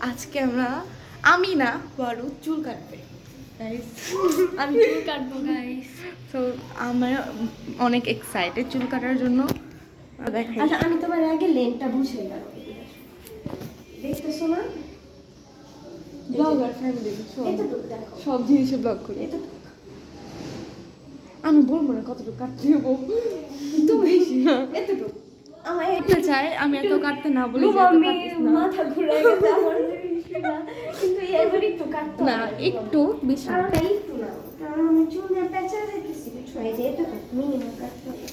আজকে আমি না বড় চুল কাটবে গাইস। আমি চুল কাটবো গাইস। তো আমরা অনেক এক্সাইটেড চুল কাটার জন্য। দেখাই আচ্ছা আমি তোমার আগে লেনটা বুঝে গেল দেখতেছো না ব্লগার ফ্যামিলি এতটুকু দেখো সব জিনিসে ব্লগ করি। আমি বলবো না কতটুকু কাটতে হবো, তুমি এতটুকু আমার এটা চাই আমি এত কাটতে না বলি যে এত আমি কাটিস না। মাথা ঘুরাই গেছে আমার কিন্তু এবার একটু কাটতে না একটু বেশি না। কারণ একটু না কারণ আমি চুল দিয়ে পেঁচা রেখেছি ছয় যে এতটুকু মিনিমাম কাটতে হবে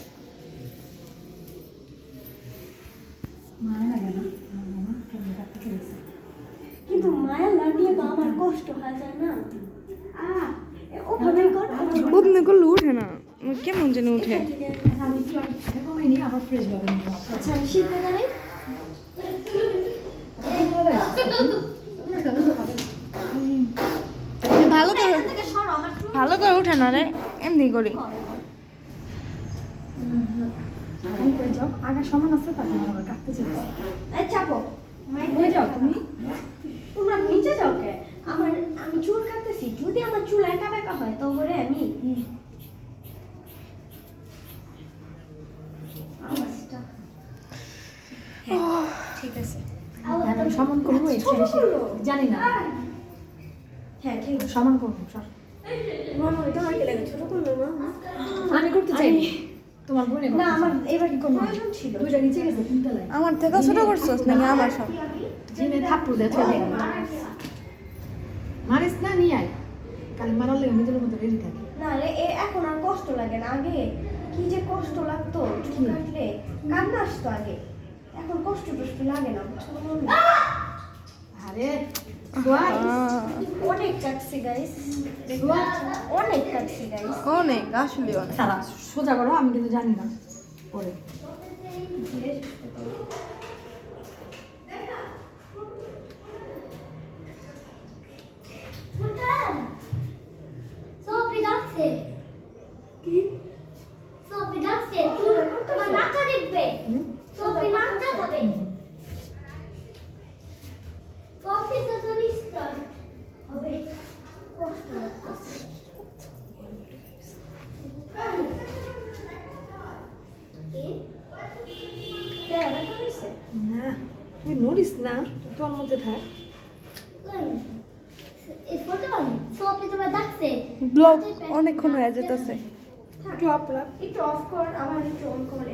কিন্তু মায়া লাগলে তো আমার কষ্ট হয় যায় না ওভাবে কর বদনে করলে উঠে না, কেমন যেন উঠে। আচ্ছা আমি শিখতে জানি ভালো করে ভালো করে উঠে না রে, এমনি করি। আগে সমান আছে তাকে আমরা কাটতে চাই। চাপো হয়ে যাও তুমি। তোমরা নিচে যাও কে আমি চুল কাটতেছি যদি আমার চুল একা বেঁকা হয় তো বলে আমি আওয়াজটা ঠিক আছে আমি সমান করবো জানি না। হ্যাঁ ঠিক আছে সমান করবো সর। মামা এটা আমাকে লাগে ছোট করবে মা আমি করতে চাই তোমার বোনে না আমার এবার কি প্রয়োজন ছিল দুইটা নিচে গেছে তিনটা লাই আমার থেকে ছোট করছোস নাকি আমার সব? জিমে থাপ্পড় দে চলে মারিস না নিয়ে আয় কাল মারালে নিজের মতো রেডি থাকে। না রে এখন আর কষ্ট লাগে না আগে কি যে কষ্ট লাগতো চুল কাটলে কান্না আসতো আগে এখন কষ্ট টষ্ট লাগে না বুঝছো না আরে অনেক কাটছি গাইস অনেক কাটছি গাইস অনেক আসলে অনেক। সারা সোজা করো আমি কিন্তু জানি না পরে Sophie ডাকছে Sophie ডাকছে তোমার নাচা দেখবে Sophie নাচা হবে Sophie তো স্টার হবে কষ্ট লাগছে না তুই নড়িস না তোর মধ্যে থাক। এই ফটো Sophie তোমার ডাকছে ব্লগ অনেকক্ষণ হয়ে যেতেছে। একটু অফ কর আবার একটু অন কর